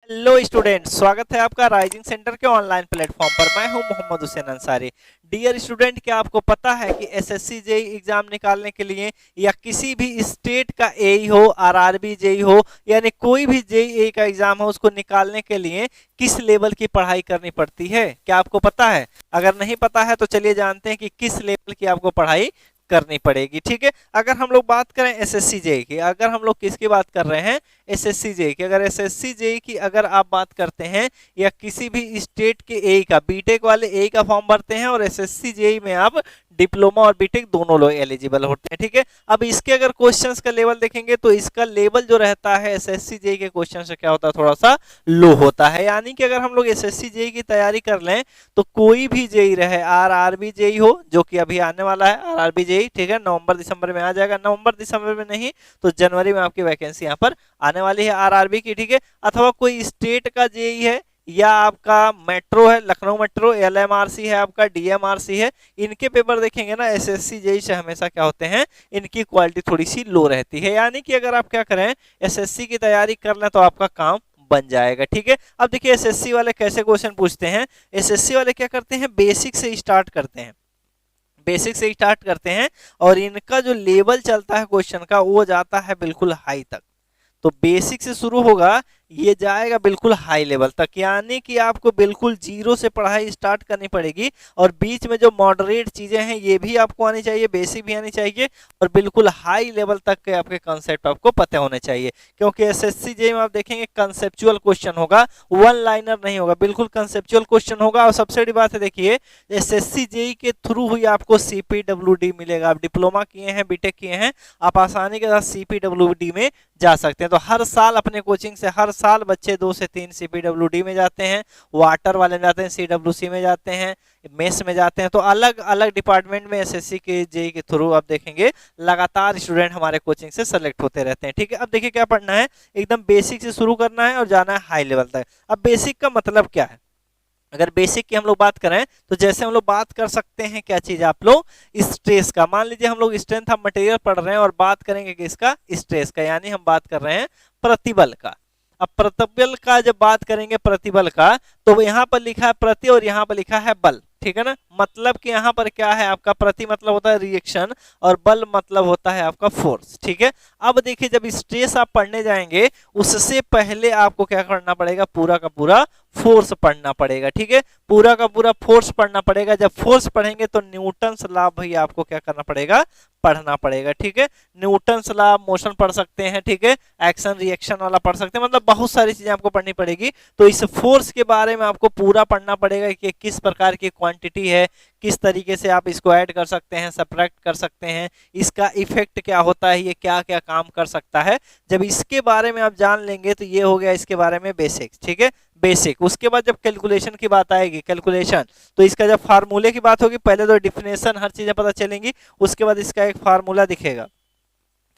Hello student, स्वागत है आपका राइजिंग सेंटर के ऑनलाइन प्लेटफॉर्म पर। मैं हूं मोहम्मद हुसैन अंसारी। डियर स्टूडेंट, क्या आपको पता है कि एसएससी जेई एग्जाम निकालने के लिए या किसी भी स्टेट का एई हो, आरआरबी जेई हो, यानी कोई भी जेई का एग्जाम हो, उसको निकालने के लिए किस लेवल की पढ़ाई करनी पड़ती है? क्या आपको पता है? अगर नहीं पता है तो चलिए जानते हैं कि किस लेवल की आपको पढ़ाई करनी पड़ेगी। ठीक है, अगर हम लोग बात करें एसएससी जेई की, अगर हम लोग किसकी बात कर रहे हैं? एसएससी जेई की। अगर एसएससी जेई की अगर आप बात करते हैं या किसी भी स्टेट के एई का, बीटेक वाले एई का फॉर्म भरते हैं और एसएससी जेई में आप डिप्लोमा और बीटेक दोनों लोग एलिजिबल होते हैं। ठीक है, अब इसके अगर क्वेश्चंस का लेवल देखेंगे तो इसका लेवल जो रहता है एसएससी जेई के क्वेश्चन से क्या होता है, थोड़ा सा लो होता है। यानी कि अगर हम लोग एसएससी जेई की तैयारी कर लें तो कोई भी जेई रहे, आरआरबी जेई हो जो कि अभी आने वाला है, आरआरबी जेई, ठीक है, नवंबर दिसंबर में आ जाएगा। नवंबर दिसंबर में नहीं तो जनवरी में आपकी वैकेंसी यहाँ पर आने वाली है आरआरबी की। ठीक है, अथवा कोई स्टेट का जेई है या आपका मेट्रो है, लखनऊ मेट्रो, एलएमआरसी है, आपका डीएमआरसी है, इनके पेपर देखेंगे ना एसएससी जेई से हमेशा क्या होते हैं, इनकी क्वालिटी थोड़ी सी लो रहती है। यानी कि अगर आप क्या करें, एसएससी की तैयारी कर लें तो आपका काम बन जाएगा। ठीक है, अब देखिए एसएससी वाले कैसे क्वेश्चन पूछते हैं। एसएससी वाले क्या करते हैं, बेसिक से स्टार्ट करते हैं, बेसिक से स्टार्ट करते हैं और इनका जो लेवल चलता है क्वेश्चन का वो जाता है बिल्कुल हाई तक। तो बेसिक से शुरू होगा, ये जाएगा बिल्कुल हाई लेवल तक। यानी कि आपको बिल्कुल जीरो से पढ़ाई स्टार्ट करनी पड़ेगी और बीच में जो मॉडरेट चीजें हैं ये भी आपको आनी चाहिए, बेसिक भी आनी चाहिए और बिल्कुल हाई लेवल तक के आपके कंसेप्ट आपको पते होने चाहिए। क्योंकि एसएससी जेई में आप देखेंगे कंसेप्चुअल क्वेश्चन होगा, वन लाइनर नहीं होगा, बिल्कुल कंसेप्चुअल क्वेश्चन होगा। और सबसे बड़ी बात है, देखिए एसएससी जेई के थ्रू ही आपको सीपीडब्ल्यूडी मिलेगा। आप डिप्लोमा किए हैं, बीटेक किए हैं, आप आसानी के साथ सीपीडब्ल्यूडी में जा सकते हैं। तो हर साल अपने कोचिंग से हर साल बच्चे 2 से 3 सीपीडब्ल्यूडी में जाते हैं, वाटर वाले में जाते हैं, सीडब्ल्यूसी में जाते हैं, मेस में जाते हैं। तो अलग अलग डिपार्टमेंट में एसएससी के जेई के थ्रू आप देखेंगे लगातार स्टूडेंट हमारे कोचिंग से सेलेक्ट होते रहते हैं। ठीक है, अब देखिए क्या पढ़ना है, एकदम बेसिक से शुरू करना है और जाना है हाई लेवल तक। अब बेसिक का मतलब क्या है? अगर बेसिक की हम लोग बात करें तो जैसे हम लोग बात कर सकते हैं क्या चीज आप लोग, स्ट्रेस का। मान लीजिए हम लोग स्ट्रेंथ ऑफ मटेरियल पढ़ रहे हैं और बात करेंगे किसका, स्ट्रेस का, यानी हम बात कर रहे हैं प्रतिबल का। अब प्रतिबल का जब बात करेंगे, प्रतिबल का, तो यहाँ पर लिखा है प्रति और यहाँ पर लिखा है बल। ठीक है ना, मतलब कि यहाँ पर क्या है आपका, प्रति मतलब होता है रिएक्शन और बल मतलब होता है आपका फोर्स। ठीक है, अब देखिए जब स्ट्रेस आप पढ़ने जाएंगे उससे पहले आपको क्या करना पड़ेगा, पूरा का पूरा फोर्स पढ़ना पड़ेगा। ठीक है, पूरा का पूरा फोर्स पढ़ना पड़ेगा। जब फोर्स पढ़ेंगे तो न्यूटन्स लॉ भी आपको क्या करना पड़ेगा, पढ़ना पड़ेगा। ठीक है, न्यूटन्स लॉ मोशन पढ़ सकते हैं, ठीक है, एक्शन रिएक्शन वाला पढ़ सकते हैं, मतलब बहुत सारी चीजें आपको पढ़नी पड़ेगी। तो इस फोर्स के बारे में आपको पूरा पढ़ना पड़ेगा कि किस प्रकार की क्वांटिटी है, किस तरीके से आप इसको ऐड कर सकते हैं, सब्ट्रैक्ट कर सकते हैं, इसका इफेक्ट क्या होता है, ये क्या क्या काम कर सकता है। जब इसके बारे में आप जान लेंगे तो ये हो गया इसके बारे में बेसिक्स। ठीक है, बेसिक। उसके बाद जब कैलकुलेशन की बात आएगी, कैलकुलेशन, तो इसका जब फार्मूले की बात होगी, पहले तो डिफिनेशन हर चीजें पता चलेंगी, उसके बाद इसका एक फार्मूला दिखेगा,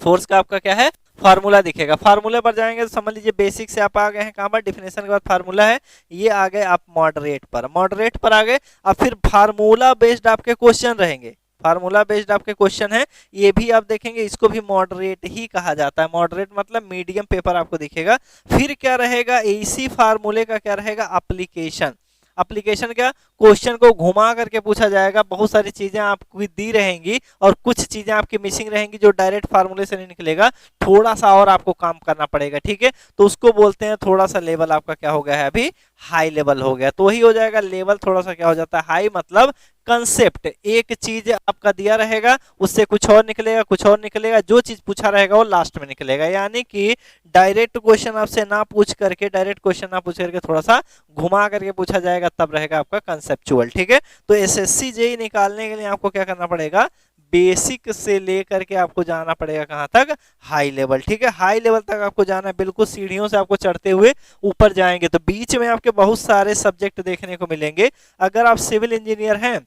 फोर्स का आपका क्या है, फार्मूला दिखेगा। फार्मूले पर जाएंगे तो समझ लीजिए बेसिक से आप आ गए हैं कहां पर, डिफिनेशन के बाद फार्मूला है, ये आ गए आप मॉडरेट पर, मॉडरेट पर आ गए। अब फिर फार्मूला बेस्ड आपके क्वेश्चन रहेंगे, फार्मूला बेस्ड आपके क्वेश्चन है, ये भी आप देखेंगे, इसको भी मॉडरेट ही कहा जाता है। मॉडरेट मतलब मीडियम पेपर आपको दिखेगा। फिर क्या रहेगा, इसी फार्मूले का क्या रहेगा, एप्लीकेशन। एप्लीकेशन क्या, क्वेश्चन को घुमा करके पूछा जाएगा, बहुत सारी चीजें आपको दी रहेंगी और कुछ चीजें आपकी मिसिंग रहेंगी जो डायरेक्ट फार्मूले से नहीं निकलेगा, थोड़ा सा और आपको काम करना पड़ेगा। ठीक है, तो उसको बोलते हैं थोड़ा सा लेवल आपका क्या हो गया है, अभी हाई लेवल हो गया। तो वही हो जाएगा लेवल, थोड़ा सा क्या हो जाता है हाई, मतलब कंसेप्ट, एक चीज आपका दिया रहेगा, उससे कुछ और निकलेगा, कुछ और निकलेगा, जो चीज पूछा रहेगा वो लास्ट में निकलेगा। यानी कि डायरेक्ट क्वेश्चन आपसे ना पूछ करके, डायरेक्ट क्वेश्चन ना पूछ करके थोड़ा सा घुमा करके पूछा जाएगा, तब रहेगा आपका कंसेप्चुअल। ठीक है, तो एसएससी जेई निकालने के लिए आपको क्या करना पड़ेगा, बेसिक से लेकर के आपको जाना पड़ेगा कहां तक, हाई लेवल। ठीक है, हाई लेवल तक आपको जाना है, बिल्कुल सीढ़ियों से आपको चढ़ते हुए ऊपर जाएंगे तो बीच में आपके बहुत सारे सब्जेक्ट देखने को मिलेंगे। अगर आप सिविल इंजीनियर हैं,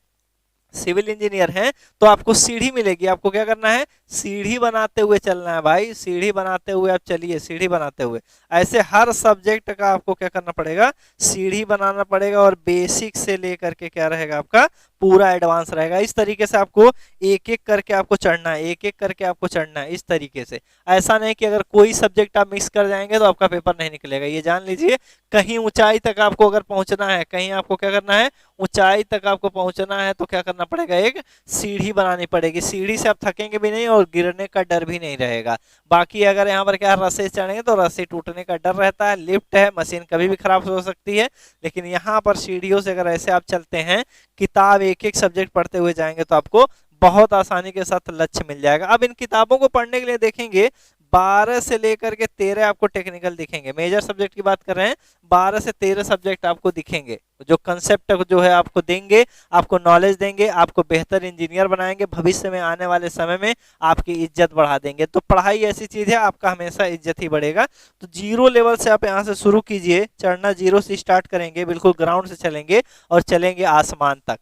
सिविल इंजीनियर हैं तो आपको सीढ़ी मिलेगी, आपको क्या करना है, सीढ़ी बनाते हुए चलना है भाई, सीढ़ी बनाते हुए आप चलिए, सीढ़ी बनाते हुए। ऐसे हर सब्जेक्ट का आपको क्या करना पड़ेगा, सीढ़ी बनाना पड़ेगा, और बेसिक से लेकर के क्या रहेगा आपका पूरा एडवांस रहेगा। इस तरीके से आपको एक एक करके आपको चढ़ना है, एक एक करके आपको चढ़ना है, इस तरीके से। ऐसा नहीं कि अगर कोई सब्जेक्ट आप मिक्स कर जाएंगे तो आपका पेपर नहीं निकलेगा, ये जान लीजिए। कहीं ऊंचाई तक आपको अगर पहुंचना है, कहीं आपको क्या करना है, ऊंचाई तक आपको पहुंचना है, तो क्या करना पड़ेगा, एक सीढ़ी बनानी पड़ेगी। सीढ़ी से आप थकेंगे भी नहीं और गिरने का डर भी नहीं रहेगा। बाकी अगर यहाँ पर क्या रस्से चढ़ेंगे तो रस्से टूटने का डर रहता है, लिफ्ट है, मशीन कभी भी खराब हो सकती है। लेकिन यहाँ पर सीढ़ियों से अगर ऐसे आप चलते हैं, किताब एक एक सब्जेक्ट पढ़ते हुए जाएंगे, तो आपको बहुत आसानी के साथ लक्ष्य मिल जाएगा। अब इन किताबों को पढ़ने के लिए देखेंगे 12 से लेकर के 13 आपको टेक्निकल दिखेंगे, मेजर सब्जेक्ट की बात कर रहे हैं। 12 से 13 सब्जेक्ट आपको दिखेंगे, जो कंसेप्ट जो है आपको देंगे, आपको नॉलेज देंगे, आपको बेहतर इंजीनियर बनाएंगे, भविष्य में आने वाले समय में आपकी इज्जत बढ़ा देंगे। तो पढ़ाई ऐसी चीज है, आपका हमेशा इज्जत ही बढ़ेगा। तो जीरो लेवल से आप यहाँ से शुरू कीजिए, चढ़ना जीरो से स्टार्ट करेंगे, बिल्कुल ग्राउंड से चलेंगे और चलेंगे आसमान तक।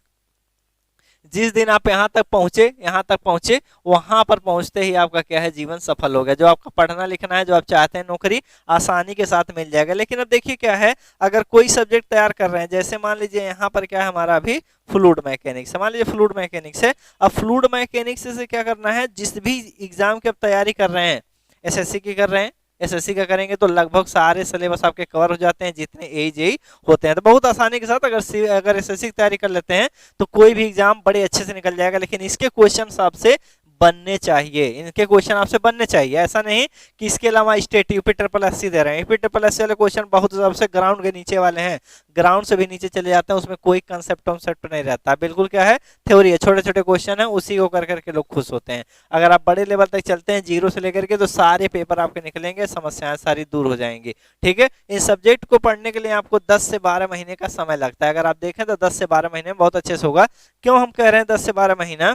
जिस दिन आप यहाँ तक पहुंचे, वहां पर पहुंचते ही आपका क्या है, जीवन सफल हो गया। जो आपका पढ़ना लिखना है, जो आप चाहते हैं, नौकरी आसानी के साथ मिल जाएगा। लेकिन अब देखिए क्या है, अगर कोई सब्जेक्ट तैयार कर रहे हैं, जैसे मान लीजिए यहाँ पर क्या है हमारा अभी फ्लूइड मैकेनिक्स, मान लीजिए फ्लूइड मैकेनिक्स है। अब फ्लूइड मैकेनिक्स से क्या करना है, जिस भी एग्जाम की आप तैयारी कर रहे हैं, एसएससी की कर रहे हैं, एसएससी का करेंगे तो लगभग सारे सिलेबस आपके कवर हो जाते हैं, जितने एजेई होते हैं। तो बहुत आसानी के साथ अगर एसएससी की तैयारी कर लेते हैं तो कोई भी एग्जाम बड़े अच्छे से निकल जाएगा। लेकिन इसके क्वेश्चन आपसे बनने चाहिए, इनके क्वेश्चन आपसे बनने चाहिए। ऐसा नहीं कि इसके अलावा स्टेट यूपी ट्रिपल एससी दे रहे हैं, यूपी ट्रिपल एससी वाले क्वेश्चन बहुत सबसे ग्राउंड के नीचे वाले हैं, ग्राउंड से भी नीचे चले जाते हैं, उसमें कोई कंसेप्ट कॉन्सेप्ट नहीं रहता, बिल्कुल क्या है, थ्योरी है, छोटे छोटे क्वेश्चन है, उसी को कर करके लोग खुश होते हैं। अगर आप बड़े लेवल तक चलते हैं जीरो से लेकर के, तो सारे पेपर आपके निकलेंगे, समस्याएं सारी दूर हो जाएंगी। ठीक है, इन सब्जेक्ट को पढ़ने के लिए आपको 10 से 12 महीने का समय लगता है। अगर आप देखें तो 10 से 12 महीने में बहुत अच्छे से होगा। क्यों हम कह रहे हैं 10 से 12 महीना,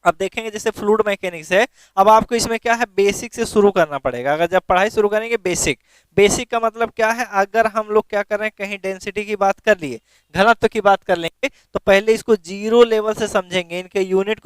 अब देखेंगे जैसे फ्लूइड मैकेनिक्स है, अब आपको इसमें क्या है, बेसिक से शुरू करना पड़ेगा। अगर जब पढ़ाई शुरू करेंगे बेसिक का मतलब क्या है, अगर हम लोग क्या कर रहे हैं, कहीं डेंसिटी की बात कर लिए, घनत्व की बात कर लेंगे, तो पहले इसको जीरो लेवल से समझेंगे, इनके यूनिट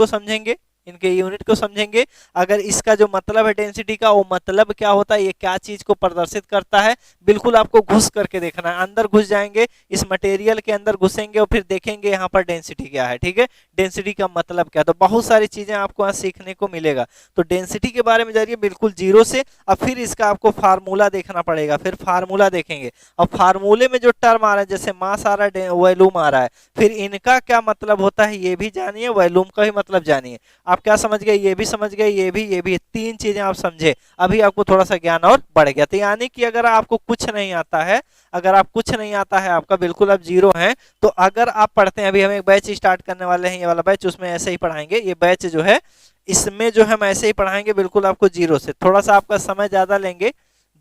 को समझेंगे, अगर इसका जो मतलब है डेंसिटी का, वो मतलब क्या होता है, ये क्या चीज को प्रदर्शित करता है, बिल्कुल आपको घुस करके देखना है। अंदर घुस जाएंगे, इस मटेरियल के अंदर घुसेंगे और फिर देखेंगे यहाँ पर डेंसिटी क्या है। ठीक है, डेंसिटी का मतलब क्या, तो बहुत सारी चीजें आपको यहाँ सीखने को मिलेगा। तो डेंसिटी के बारे में जाइए बिल्कुल जीरो से, अब फिर इसका आपको फार्मूला देखना पड़ेगा, फिर फार्मूला देखेंगे। अब फार्मूले में जो टर्म आ रहा है, जैसे मास आ रहा है, वॉल्यूम आ रहा है, फिर इनका क्या मतलब होता है ये भी जानिए, वॉल्यूम का भी मतलब जानिए। आप क्या समझ गए, ये भी समझ गए, ये भी तीन चीजें आप समझे, अभी आपको थोड़ा सा ज्ञान और बढ़ गया। तो यानी कि अगर आपको कुछ नहीं आता है, आपका बिल्कुल आप जीरो हैं, तो अगर आप पढ़ते हैं, अभी हम एक बैच स्टार्ट करने वाले हैं, ये वाला बैच, उसमें ऐसे ही पढ़ाएंगे। ये बैच जो है, इसमें जो हम ऐसे ही पढ़ाएंगे, बिल्कुल आपको जीरो से, थोड़ा सा आपका समय ज्यादा लेंगे,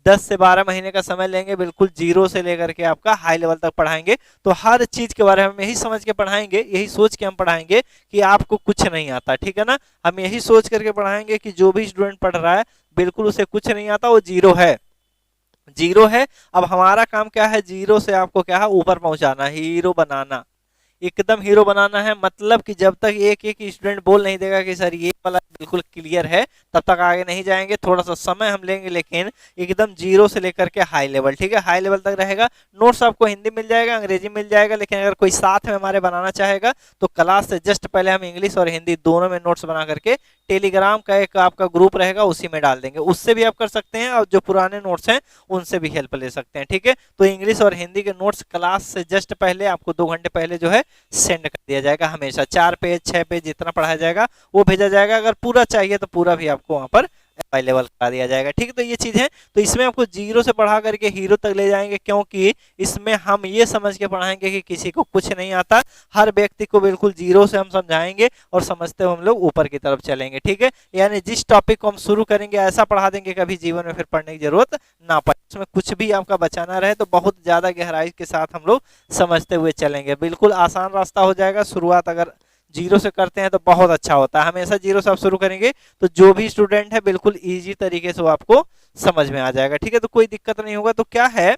10 से 12 महीने का समय लेंगे, बिल्कुल जीरो से लेकर के आपका हाई लेवल तक पढ़ाएंगे। तो हर चीज के बारे में हम यही समझ के पढ़ाएंगे, यही सोच के हम पढ़ाएंगे कि आपको कुछ नहीं आता। ठीक है ना, हम यही सोच करके पढ़ाएंगे कि जो भी स्टूडेंट पढ़ रहा है बिल्कुल उसे कुछ नहीं आता, वो जीरो है। अब हमारा काम क्या है, जीरो से आपको क्या है, ऊपर पहुंचाना, हीरो बनाना, एकदम हीरो बनाना है। मतलब कि जब तक एक एक स्टूडेंट बोल नहीं देगा कि सर ये वाला बिल्कुल क्लियर है, तब तक आगे नहीं जाएंगे। थोड़ा सा समय हम लेंगे, लेकिन एकदम जीरो से लेकर के हाई लेवल, ठीक है, हाई लेवल तक रहेगा। नोट्स आपको हिंदी मिल जाएगा, अंग्रेजी मिल जाएगा, लेकिन अगर कोई साथ में हमारे बनाना चाहेगा तो क्लास से जस्ट पहले हम इंग्लिश और हिंदी दोनों में नोट्स बना करके टेलीग्राम का एक आपका ग्रुप रहेगा, उसी में डाल देंगे। उससे भी आप कर सकते हैं, और जो पुराने नोट्स हैं उनसे भी हेल्प ले सकते हैं। ठीक है, तो इंग्लिश और हिंदी के नोट्स क्लास से जस्ट पहले आपको 2 घंटे पहले जो है सेंड कर दिया जाएगा। हमेशा 4 पेज 6 पेज जितना पढ़ाया जाएगा वो भेजा जाएगा। अगर पूरा चाहिए तो पूरा भी आपको वहां पर अवेलेबल करा दिया जाएगा। ठीक है, तो ये चीज है। तो इसमें आपको जीरो से पढ़ा करके हीरो तक ले जाएंगे, क्योंकि इसमें हम ये समझ के पढ़ाएंगे कि किसी को कुछ नहीं आता। हर व्यक्ति को बिल्कुल जीरो से हम समझाएंगे और समझते हुए हम लोग ऊपर की तरफ चलेंगे। ठीक है, यानी जिस टॉपिक को हम शुरू करेंगे ऐसा पढ़ा देंगे कभी जीवन में फिर पढ़ने की जरूरत ना पड़े, उसमें कुछ भी आपका बचाना रहे। तो बहुत ज्यादा गहराई के साथ हम लोग समझते हुए चलेंगे। बिल्कुल आसान रास्ता हो जाएगा। शुरुआत अगर जीरो से करते हैं तो बहुत अच्छा होता है। हमेशा जीरो से आप शुरू करेंगे तो जो भी स्टूडेंट है बिल्कुल इजी तरीके से वो आपको समझ में आ जाएगा। ठीक है, तो कोई दिक्कत नहीं होगा। तो क्या है,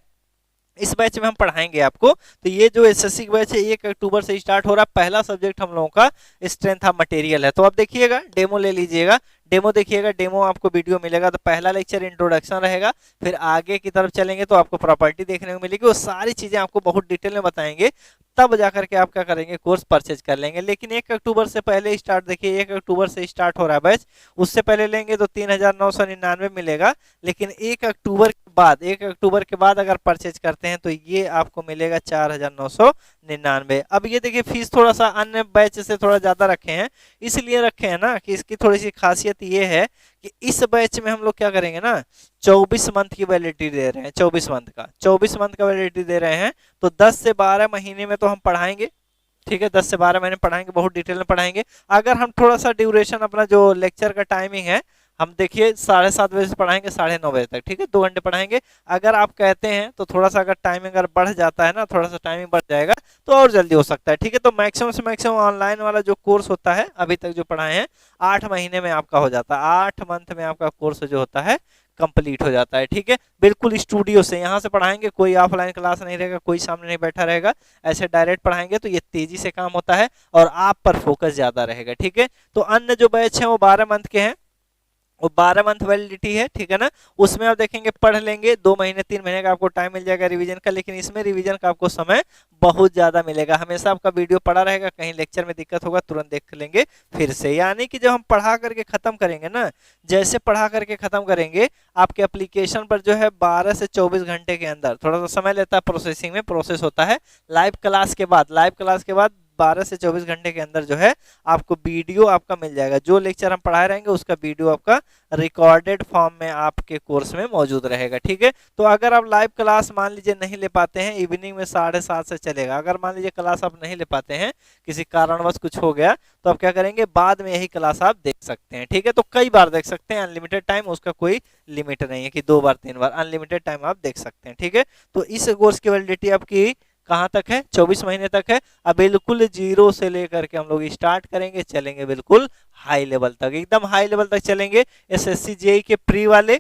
इस बैच में हम पढ़ाएंगे आपको। तो ये जो एसएससी बैच है 1 अक्टूबर से स्टार्ट हो रहा है। पहला सब्जेक्ट हम लोगों का स्ट्रेंथ ऑफ मटेरियल है। तो आप देखिएगा, डेमो ले लीजिएगा। डेमो देखिएगा, डेमो आपको वीडियो मिलेगा। तो पहला लेक्चर इंट्रोडक्शन रहेगा, फिर आगे की तरफ चलेंगे तो आपको प्रॉपर्टी देखने को मिलेगी, वो सारी चीजें आपको बहुत डिटेल में बताएंगे, तब जाकर के आप क्या करेंगे, कोर्स परचेज कर लेंगे। लेकिन 1 अक्टूबर से पहले स्टार्ट, देखिए 1 अक्टूबर से स्टार्ट हो रहा है बैच, उससे पहले लेंगे तो 3,999 मिलेगा। लेकिन 1 अक्टूबर के बाद अगर परचेज करते हैं तो ये आपको मिलेगा 4,999। अब ये देखिए फीस थोड़ा सा अन्य बैच से थोड़ा ज्यादा रखे हैं, इसलिए रखे हैं ना कि इसकी थोड़ी सी खासियत ये है कि इस बैच में हम लोग क्या करेंगे ना, 24 मंथ की वैलिडिटी दे रहे हैं, 24 मंथ का वैलिडिटी दे रहे हैं। तो 10 से 12 महीने में तो हम पढ़ाएंगे, ठीक है, 10 से 12 महीने पढ़ाएंगे, बहुत डिटेल में पढ़ाएंगे। अगर हम थोड़ा सा ड्यूरेशन अपना जो लेक्चर का टाइमिंग है, हम देखिए 7:30 बजे से पढ़ाएंगे 9:30 बजे तक, ठीक है, 2 घंटे पढ़ाएंगे। अगर आप कहते हैं तो थोड़ा सा अगर टाइमिंग अगर बढ़ जाता है ना, थोड़ा सा टाइमिंग बढ़ जाएगा तो और जल्दी हो सकता है, ठीक है। तो मैक्सिमम से मैक्सिमम ऑनलाइन वाला जो कोर्स होता है अभी तक जो पढ़ाए हैं, 8 महीने में आपका हो जाता है, 8 मंथ में आपका कोर्स जो होता है कंप्लीट हो जाता है, ठीक है। बिल्कुल स्टूडियो से यहाँ से पढ़ाएंगे, कोई ऑफलाइन क्लास नहीं रहेगा, कोई सामने नहीं बैठा रहेगा, ऐसे डायरेक्ट पढ़ाएंगे तो ये तेजी से काम होता है और आप पर फोकस ज्यादा रहेगा, ठीक है। तो अन्य जो बैच हैं वो 12 मंथ के हैं, वो 12 मंथ वैलिडिटी है, ठीक है ना। उसमें आप देखेंगे पढ़ लेंगे, 2 महीने 3 महीने का आपको टाइम मिल जाएगा रिवीजन का, लेकिन इसमें रिवीजन का आपको समय बहुत ज्यादा मिलेगा। हमेशा आपका वीडियो पड़ा रहेगा, कहीं लेक्चर में दिक्कत होगा तुरंत देख लेंगे फिर से। यानी कि जब हम पढ़ा करके खत्म करेंगे ना, जैसे पढ़ा करके खत्म करेंगे, आपके एप्लीकेशन पर जो है 12 से 24 घंटे के अंदर, थोड़ा सा समय लेता है प्रोसेसिंग में, प्रोसेस होता है। लाइव क्लास के बाद 12 से 24 घंटे के अंदर जो है आपको वीडियो आपका मिल जाएगा, जो लेक्चर हम पढ़ाए रहेंगे उसका वीडियो आपका रिकॉर्डेड फॉर्म में आपके कोर्स में मौजूद रहेगा, ठीक है। तो अगर आप लाइव क्लास मान लीजिए नहीं ले पाते हैं, इवनिंग में 7:30 से चलेगा, अगर मान लीजिए क्लास आप नहीं ले पाते हैं, किसी कारणवश कुछ हो गया, तो आप क्या करेंगे, बाद में यही क्लास आप देख सकते हैं, ठीक है। तो कई बार देख सकते हैं, अनलिमिटेड टाइम, उसका कोई लिमिट नहीं है कि 2 बार 3 बार, अनलिमिटेड टाइम आप देख सकते हैं, ठीक है। तो इस कोर्स की वैलिडिटी आपकी कहाँ तक है, 24 महीने तक है। अब बिल्कुल जीरो से लेकर के हम लोग स्टार्ट करेंगे, चलेंगे बिल्कुल हाई लेवल तक, एकदम हाई लेवल तक चलेंगे। एसएससी जेईई के प्री वाले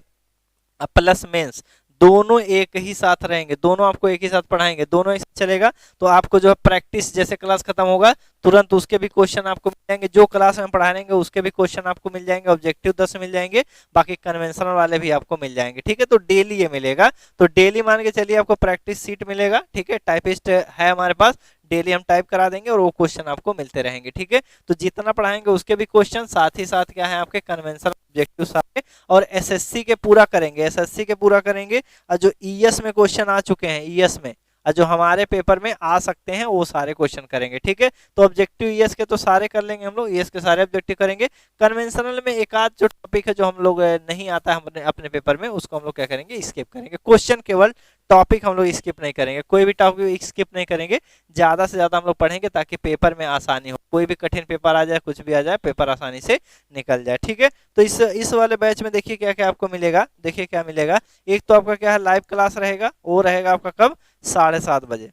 प्लस मेंस दोनों एक ही साथ रहेंगे, दोनों आपको एक ही साथ पढ़ाएंगे, दोनों एक साथ चलेगा। तो आपको जो है प्रैक्टिस, जैसे क्लास खत्म होगा तुरंत उसके भी क्वेश्चन आपको मिल जाएंगे, जो क्लास में पढ़ाएंगे उसके भी क्वेश्चन आपको मिल जाएंगे, ऑब्जेक्टिव 10 मिल जाएंगे, बाकी कन्वेंशनल वाले भी आपको मिल जाएंगे, ठीक है। तो डेली ये मिलेगा, तो डेली मान के चलिए आपको प्रैक्टिस सीट मिलेगा, ठीक है। टाइपिस्ट है हमारे पास, डेली हम टाइप करा देंगे और वो क्वेश्चन आपको मिलते रहेंगे, ठीक है। तो जितना पढ़ाएंगे उसके भी क्वेश्चन, साथ ही साथ क्या है आपके कन्वेंशनल ऑब्जेक्टिव सारे, और एसएससी के पूरा करेंगे, एसएससी के पूरा करेंगे। और जो ईएस में क्वेश्चन आ चुके हैं, ईएस में जो हमारे पेपर में आ सकते हैं वो सारे क्वेश्चन करेंगे, ठीक है। तो ऑब्जेक्टिव ईएस के तो सारे कर लेंगे हम लोग, ईएस के सारे ऑब्जेक्टिव करेंगे। कन्वेंशनल में एक आध जो टॉपिक है जो हम लोग नहीं आता है हमने अपने पेपर में, उसको हम लोग क्या करेंगे, स्किप करेंगे। क्वेश्चन केवल, टॉपिक हम लोग स्किप नहीं करेंगे, कोई भी टॉपिक स्किप नहीं करेंगे, ज्यादा से ज्यादा हम लोग पढ़ेंगे ताकि पेपर में आसानी हो, कोई भी कठिन पेपर आ जाए, कुछ भी आ जाए, पेपर आसानी से निकल जाए, ठीक है। तो इस वाले बैच में देखिए क्या क्या आपको मिलेगा, देखिए क्या मिलेगा। एक तो आपका क्या है, लाइव क्लास रहेगा, वो रहेगा आपका कब, 7:30 बजे,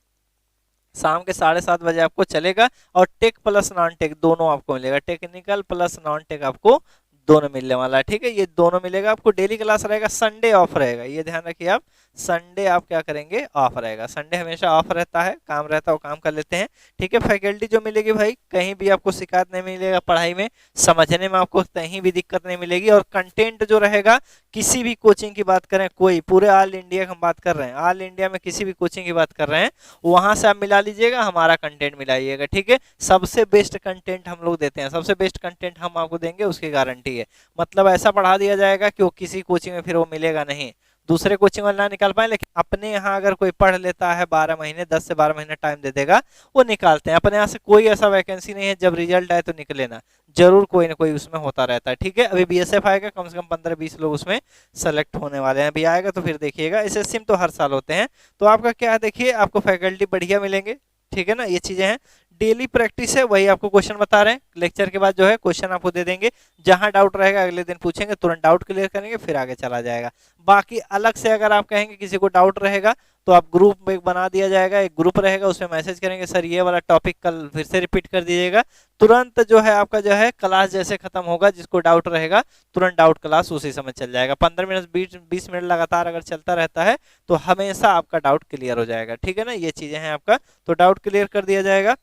शाम के 7:30 बजे आपको चलेगा। और टेक प्लस नॉन टेक दोनों आपको मिलेगा, टेक्निकल प्लस नॉन टेक आपको दोनों मिलने वाला है, ठीक है। ये दोनों मिलेगा आपको। डेली क्लास रहेगा, संडे ऑफ रहेगा, ये ध्यान रखिए आप, संडे आप क्या करेंगे, ऑफ रहेगा। संडे हमेशा ऑफ रहता है, काम रहता है, वो काम कर लेते हैं, ठीक है। फैकल्टी जो मिलेगी भाई, कहीं भी आपको शिकायत नहीं मिलेगा, पढ़ाई में समझने में आपको कहीं भी दिक्कत नहीं मिलेगी। और कंटेंट जो रहेगा, किसी भी कोचिंग की बात करें, कोई पूरे ऑल इंडिया की हम बात कर रहे हैं, ऑल इंडिया में किसी भी कोचिंग की बात कर रहे हैं, वहां से आप मिला लीजिएगा, हमारा कंटेंट मिलाइएगा, ठीक है। सबसे बेस्ट कंटेंट हम लोग देते हैं, सबसे बेस्ट कंटेंट हम आपको देंगे, उसकी गारंटी है। मतलब ऐसा पढ़ा दिया जाएगा कि वो किसी कोचिंग में फिर वो मिलेगा नहीं, दूसरे कोचिंग वाले ना निकाल पाए, लेकिन अपने यहाँ अगर कोई पढ़ लेता है 12 महीने, 10 से 12 महीने टाइम दे देगा, वो निकालते हैं अपने यहाँ से। कोई ऐसा वैकेंसी नहीं है जब रिजल्ट आए तो निकले ना, जरूर कोई ना कोई उसमें होता रहता है, ठीक है। अभी बीएसएफ आएगा, कम से कम 15-20 लोग उसमें सेलेक्ट होने वाले हैं, अभी आएगा तो फिर देखिएगा। एसएससी में तो हर साल होते हैं। तो आपका क्या है, देखिए आपको फैकल्टी बढ़िया मिलेंगे, ठीक है ना, ये चीजें हैं। डेली प्रैक्टिस है, वही आपको क्वेश्चन बता रहे हैं, लेक्चर के बाद जो है क्वेश्चन आपको दे देंगे, जहां डाउट रहेगा अगले दिन पूछेंगे, तुरंत डाउट क्लियर करेंगे, फिर आगे चला जाएगा। बाकी अलग से अगर आप कहेंगे किसी को डाउट रहेगा तो आप ग्रुप में बना दिया जाएगा, एक ग्रुप रहेगा, उसमें मैसेज करेंगे, सर ये वाला टॉपिक कल फिर से रिपीट कर दीजिएगा। तुरंत जो है आपका जो है क्लास जैसे खत्म होगा, जिसको डाउट रहेगा तुरंत डाउट क्लास उसी समय चल जाएगा। 15 मिनट 20 मिनट लगातार अगर चलता रहता है तो हमेशा आपका डाउट क्लियर हो जाएगा, ठीक है ना। ये चीजें हैं आपका, तो डाउट क्लियर कर दिया जाएगा।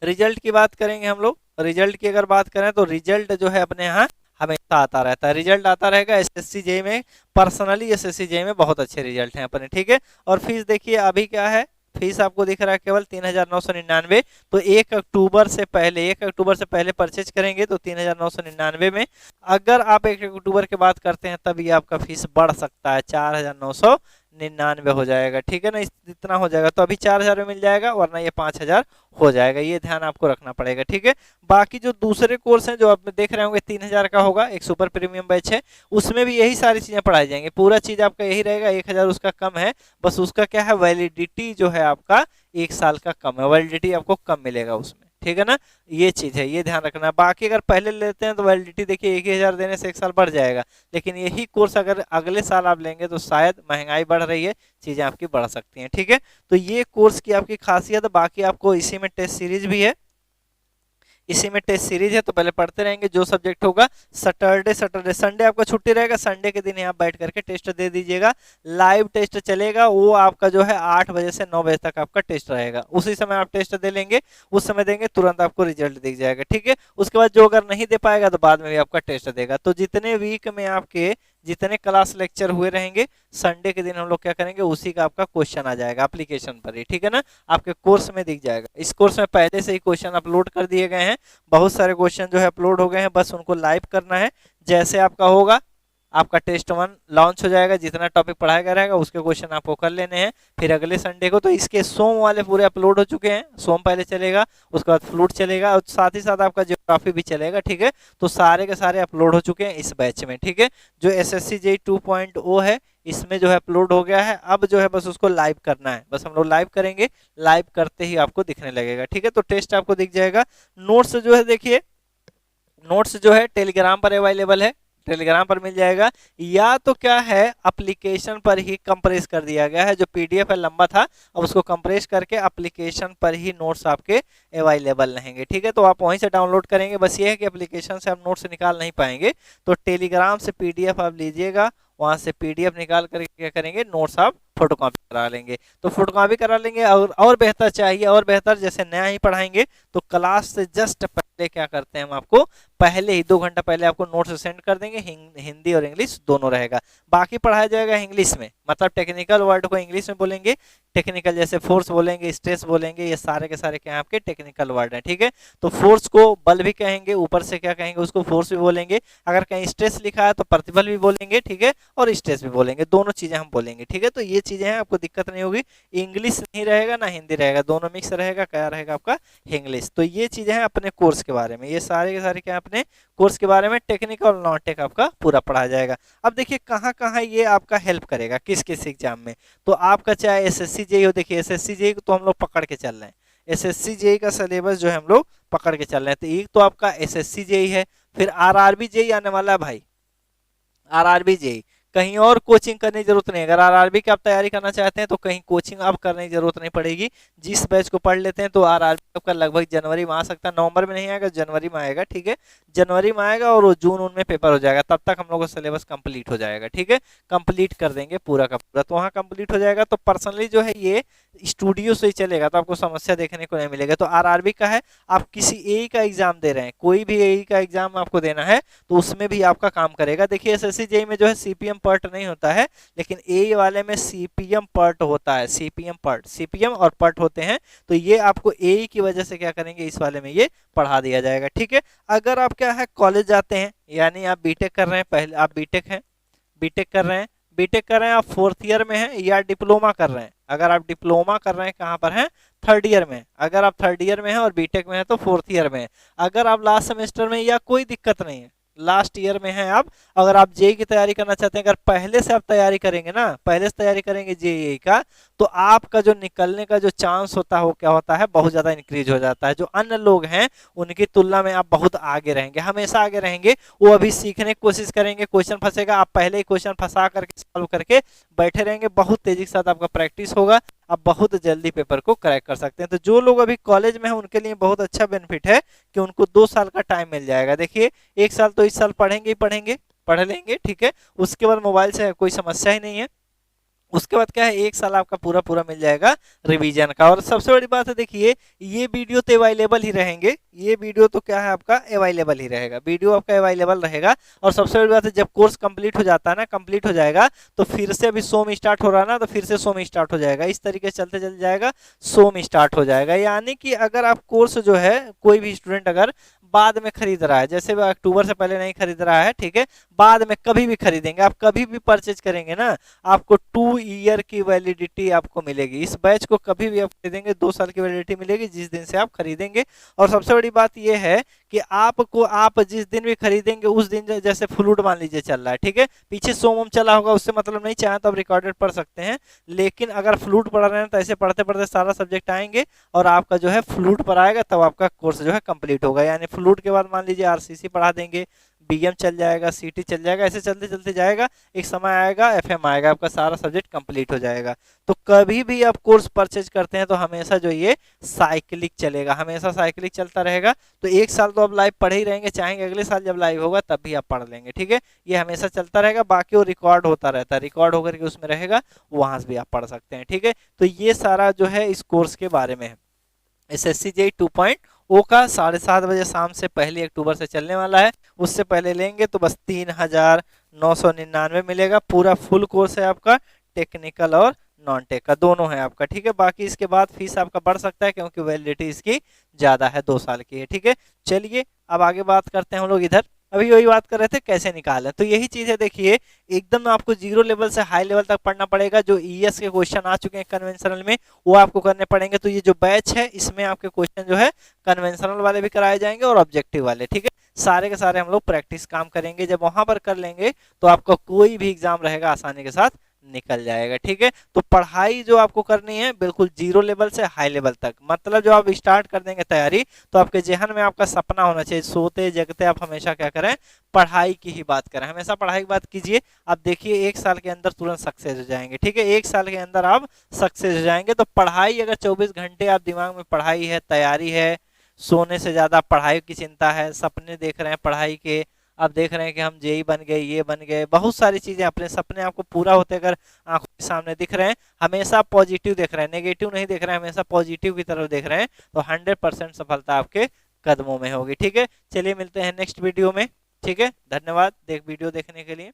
रिजल्ट की बात करेंगे हम लोग, रिजल्ट की अगर बात करें तो रिजल्ट जो है अपने यहाँ हमेशा आता रहता है, रिजल्ट आता रहेगा। एसएससी जेई में पर्सनली एसएससी जेई में बहुत अच्छे रिजल्ट हैं अपने, ठीक है। और फीस देखिए अभी क्या है, फीस आपको दिख रहा है केवल 3,999। तो 1 अक्टूबर से पहले परचेज करेंगे तो 3,999 में। अगर आप 1 अक्टूबर के बाद करते हैं तब ये आपका फीस बढ़ सकता है, 4,999 हो जाएगा, ठीक है ना, इतना हो जाएगा। तो अभी 4,000 में मिल जाएगा, वरना ये 5,000 हो जाएगा, ये ध्यान आपको रखना पड़ेगा, ठीक है। बाकी जो दूसरे कोर्स हैं जो आप देख रहे होंगे 3,000 का होगा, एक सुपर प्रीमियम बैच है, उसमें भी यही सारी चीजें पढ़ाई जाएंगी, पूरा चीज आपका यही रहेगा। 1,000 उसका कम है, बस उसका क्या है, वैलिडिटी जो है आपका 1 साल का कम है, वैलिडिटी आपको कम मिलेगा उसमें, ठीक है ना। ये चीज है, ये ध्यान रखना। बाकी अगर पहले लेते हैं तो वैलिडिटी देखिए 1,000 देने से 1 साल बढ़ जाएगा, लेकिन यही कोर्स अगर अगले साल आप लेंगे तो शायद महंगाई बढ़ रही है, चीजें आपकी बढ़ सकती हैं, ठीक है। तो ये कोर्स की आपकी खासियत है। बाकी आपको इसी में टेस्ट सीरीज भी है, इसी में टेस्ट सीरीज है, तो पहले पढ़ते रहेंगे जो सब्जेक्ट होगा। सैटरडे संडे आपका छुट्टी रहेगा, संडे के दिन आप बैठ करके टेस्ट दे दीजिएगा। लाइव टेस्ट चलेगा, वो आपका जो है 8 बजे से 9 बजे तक आपका टेस्ट रहेगा, उसी समय आप टेस्ट दे लेंगे, उस समय देंगे तुरंत आपको रिजल्ट दिख जाएगा, ठीक है। उसके बाद जो अगर नहीं दे पाएगा तो बाद में भी आपका टेस्ट देगा। तो जितने वीक में आपके जितने क्लास लेक्चर हुए रहेंगे, संडे के दिन हम लोग क्या करेंगे, उसी का आपका क्वेश्चन आ जाएगा एप्लीकेशन पर ही, ठीक है ना, आपके कोर्स में दिख जाएगा। इस कोर्स में पहले से ही क्वेश्चन अपलोड कर दिए गए हैं, बहुत सारे क्वेश्चन जो है अपलोड हो गए हैं, बस उनको लाइव करना है। जैसे आपका होगा, आपका टेस्ट 1 लॉन्च हो जाएगा, जितना टॉपिक पढ़ाया गया रहेगा उसके क्वेश्चन आपको कर लेने हैं। फिर अगले संडे को तो इसके सोम वाले पूरे अपलोड हो चुके हैं, सोम पहले चलेगा, उसके बाद फ्लूट चलेगा, और साथ ही साथ आपका ज्योग्राफी भी चलेगा, ठीक है। तो सारे के सारे अपलोड हो चुके हैं इस बैच में, ठीक है। जो एसएससी जेईई 2.0 है, इसमें जो है अपलोड हो गया है, अब जो है बस उसको लाइव करना है, बस हम लोग लाइव करेंगे, लाइव करते ही आपको दिखने लगेगा, ठीक है। तो टेस्ट आपको दिख जाएगा। नोट्स जो है देखिए, नोट्स जो है टेलीग्राम पर अवेलेबल है, टेलीग्राम पर मिल जाएगा, या तो क्या है एप्लीकेशन पर ही कंप्रेस कर दिया गया है, जो पीडीएफ है लंबा था, अब उसको कंप्रेस करके एप्लीकेशन पर ही नोट्स आपके अवेलेबल रहेंगे, ठीक है। तो आप वहीं से डाउनलोड करेंगे, बस ये है कि एप्लीकेशन से आप नोट्स निकाल नहीं पाएंगे, तो टेलीग्राम से पीडीएफ आप लीजिएगा, वहां से पीडीएफ निकाल करके क्या करेंगे, नोट्स आप फोटोकॉपी करा लेंगे। तो फोटोकॉपी करा लेंगे, और बेहतर चाहिए, और बेहतर जैसे नया ही पढ़ाएंगे तो क्लास से जस्ट पहले क्या करते हैं, हम आपको पहले ही 2 घंटा पहले आपको नोट्स सेंड कर देंगे, हिंदी और इंग्लिश दोनों रहेगा। बाकी पढ़ाया जाएगा इंग्लिश में, मतलब टेक्निकल वर्ड को इंग्लिश में बोलेंगे, टेक्निकल जैसे फोर्स बोलेंगे, स्ट्रेस बोलेंगे, ये सारे के सारे क्या आपके टेक्निकल वर्ड हैं, ठीक है। तो फोर्स को बल भी कहेंगे, ऊपर से क्या कहेंगे, उसको फोर्स भी बोलेंगे, अगर कहीं स्ट्रेस लिखा है तो प्रतिबल भी बोलेंगे, ठीक है, और स्ट्रेस भी बोलेंगे, दोनों चीजें हम बोलेंगे, ठीक है। तो ये चीजें हैं, आपको दिक्कत नहीं होगी, इंग्लिश नहीं रहेगा ना हिंदी रहेगा, दोनों मिक्स रहेगा, क्या रहेगा आपका, इंग्लिश। तो ये चीजें हैं अपने कोर्स के बारे में, ये सारे के सारे क्या अपने कोर्स के बारे में, टेक्निकल और नॉन टेक आपका पूरा पढ़ाया जाएगा। अब देखिए कहाँ कहाँ ये आपका हेल्प करेगा, किस किस एग्जाम में। तो आपका चाहे एसएससी जेईई हो, देखिए एसएससी जेईई तो हम लोग पकड़ के चल रहे हैं, एसएससी जेईई का सिलेबस जो है हम लोग पकड़ के चल रहे हैं। तो एक तो आपका एसएससी जेईई है, फिर आरआरबी जेईई आने वाला है भाई, आरआरबी जेईई कहीं और कोचिंग करने की जरूरत नहीं। अगर आरआरबी की आप तैयारी करना चाहते हैं तो कहीं कोचिंग आप करने की जरूरत नहीं पड़ेगी, जिस बैच को पढ़ लेते हैं तो आरआरबी आपका लगभग जनवरी में आ सकता है, नवंबर में नहीं आएगा, जनवरी में आएगा, ठीक है, जनवरी में आएगा, और जून उनमें पेपर हो जाएगा, तब तक हम लोग का सिलेबस कंप्लीट हो जाएगा, ठीक है, कंप्लीट कर देंगे पूरा का पूरा। तो वहाँ कंप्लीट हो जाएगा, तो पर्सनली जो है ये स्टूडियो से ही चलेगा, तो आपको समस्या देखने को नहीं मिलेगा। तो आरआरबी का है, आप किसी एई का एग्जाम दे रहे हैं, कोई भी एई का एग्जाम आपको देना है तो उसमें भी आपका काम करेगा। देखिए एसएससी जेईई में जो है सीपीएम पर्ट नहीं होता है, लेकिन एई वाले में सीपीएम पर्ट होता है, सीपीएम पर्ट, सीपीएम और पर्ट होते हैं। तो ये आपको एई की वजह से क्या करेंगे, इस वाले में ये पढ़ा दिया जाएगा, ठीक है। अगर आप क्या है कॉलेज जाते हैं, यानी आप बीटेक कर रहे हैं, पहले आप बीटेक हैं, बीटेक कर रहे हैं, बीटेक कर रहे हैं, आप 4th ईयर में हैं या डिप्लोमा कर रहे हैं, अगर आप डिप्लोमा कर रहे हैं कहाँ पर हैं, 3rd ईयर में, अगर आप 3rd ईयर में हैं और बीटेक में है तो 4th ईयर में है। अगर आप लास्ट सेमेस्टर में, या कोई दिक्कत नहीं है, लास्ट ईयर में है आप, अगर आप जेईई की तैयारी करना चाहते हैं, अगर पहले से आप तैयारी करेंगे ना, पहले से तैयारी करेंगे जेईई का, तो आपका जो निकलने का जो चांस होता है वो क्या होता है, बहुत ज्यादा इंक्रीज हो जाता है। जो अन्य लोग हैं उनकी तुलना में आप बहुत आगे रहेंगे, हमेशा आगे रहेंगे। वो अभी सीखने की कोशिश करेंगे, क्वेश्चन फंसेगा, आप पहले ही क्वेश्चन फंसा करके सॉल्व करके बैठे रहेंगे, बहुत तेजी के साथ आपका प्रैक्टिस होगा, आप बहुत जल्दी पेपर को क्रैक कर सकते हैं। तो जो लोग अभी कॉलेज में हैं उनके लिए बहुत अच्छा बेनिफिट है कि उनको 2 साल का टाइम मिल जाएगा। देखिए 1 साल तो इस साल पढ़ेंगे ही पढ़ेंगे, पढ़ लेंगे, ठीक है, उसके बाद मोबाइल से कोई समस्या ही नहीं है, उसके बाद क्या है, एक साल आपका पूरा पूरा मिल जाएगा रिवीजन का। और सबसे बड़ी बात है देखिए, ये वीडियो तो अवेलेबल ही रहेंगे, ये वीडियो तो क्या है आपका अवेलेबल ही रहेगा, वीडियो आपका अवेलेबल रहेगा। और सबसे बड़ी बात है, जब कोर्स कंप्लीट हो जाता है ना, कंप्लीट हो जाएगा तो फिर से अभी सोम स्टार्ट हो रहा है ना, तो फिर से सोम स्टार्ट हो जाएगा, इस तरीके से चलते चल जाएगा, सोम स्टार्ट हो जाएगा। यानी कि अगर आप कोर्स जो है, कोई भी स्टूडेंट अगर बाद में खरीद रहा है, जैसे अक्टूबर से पहले नहीं खरीद रहा है, ठीक है, बाद में कभी भी खरीदेंगे, आप कभी भी परचेज करेंगे ना, आपको 2 ईयर की वैलिडिटी आपको मिलेगी। इस बैच को कभी भी आप खरीदेंगे 2 साल की वैलिडिटी मिलेगी, जिस दिन से आप खरीदेंगे। और सबसे बड़ी बात यह है कि आपको, आप जिस दिन भी खरीदेंगे उस दिन, जैसे फ्लूट मान लीजिए चल रहा है, ठीक है, पीछे सोम चला होगा, उससे मतलब नहीं, चाहे तो आप रिकॉर्डेड पढ़ सकते हैं, लेकिन अगर फ्लूट पढ़ रहे हैं तो ऐसे पढ़ते पढ़ते सारा सब्जेक्ट आएंगे और आपका जो है फ्लूट पर आएगा, तब आपका कोर्स जो है कंप्लीट होगा। यानी फ्लूट के बाद मान लीजिए आरसीसी पढ़ा देंगे, बीएम चल जाएगा, सीटी चल जाएगा, ऐसे चलते चलते जाएगा, एक समय आएगा एफएम आएगा, आपका सारा सब्जेक्ट कंप्लीट हो जाएगा। तो कभी भी आप कोर्स परचेज करते हैं तो हमेशा जो ये साइक्लिक चलेगा, हमेशा साइक्लिक चलता रहेगा। तो एक साल तो आप लाइव पढ़े ही रहेंगे, चाहेंगे अगले साल जब लाइव होगा तब भी आप पढ़ लेंगे, ठीक है, ये हमेशा चलता रहेगा। बाकी वो रिकॉर्ड होता रहता है, रिकॉर्ड होकर के उसमें रहेगा, वहां से भी आप पढ़ सकते हैं, ठीक है। तो ये सारा जो है इस कोर्स के बारे में है। एसएससी जेई 2.0 का 7:30 बजे शाम से 1 अक्टूबर से चलने वाला है। उससे पहले लेंगे तो बस 3,999 मिलेगा। पूरा फुल कोर्स है आपका, टेक्निकल और नॉन टेक का दोनों है आपका, ठीक है। बाकी इसके बाद फीस आपका बढ़ सकता है क्योंकि वैलिडिटी इसकी ज्यादा है, 2 साल की है, ठीक है। चलिए अब आगे बात करते हैं हम लोग इधर। अभी वही बात कर रहे थे कैसे निकालें, तो यही चीज है देखिए, एकदम आपको 0 लेवल से हाई लेवल तक पढ़ना पड़ेगा। जो ईएस के क्वेश्चन आ चुके हैं कन्वेंशनल में, वो आपको करने पड़ेंगे। तो ये जो बैच है इसमें आपके क्वेश्चन जो है कन्वेंशनल वाले भी कराए जाएंगे और ऑब्जेक्टिव वाले, ठीक है। सारे के सारे हम लोग प्रैक्टिस काम करेंगे, जब वहां पर कर लेंगे तो आपका कोई भी एग्जाम रहेगा आसानी के साथ निकल जाएगा, ठीक है। तो पढ़ाई जो आपको करनी है बिल्कुल 0 लेवल से हाई लेवल तक, मतलब जो आप स्टार्ट कर देंगे तैयारी, तो आपके जहन में आपका सपना होना चाहिए, सोते जगते आप हमेशा क्या करें, पढ़ाई की ही बात करें, हमेशा पढ़ाई की बात कीजिए। आप देखिए 1 साल के अंदर तुरंत सक्सेस हो जाएंगे, ठीक है, 1 साल के अंदर आप सक्सेस हो जाएंगे। तो पढ़ाई अगर 24 घंटे आप दिमाग में पढ़ाई है, तैयारी है, सोने से ज्यादा पढ़ाई की चिंता है, सपने देख रहे हैं पढ़ाई के, आप देख रहे हैं कि हम जेई बन गए, ये बन गए, बहुत सारी चीजें, अपने सपने आपको पूरा होते अगर आंखों के सामने दिख रहे हैं, हमेशा पॉजिटिव देख रहे हैं, नेगेटिव नहीं देख रहे हैं, हमेशा पॉजिटिव की तरफ देख रहे हैं, तो 100% सफलता आपके कदमों में होगी, ठीक है। चलिए मिलते हैं नेक्स्ट वीडियो में, ठीक है। धन्यवाद वीडियो देखने के लिए।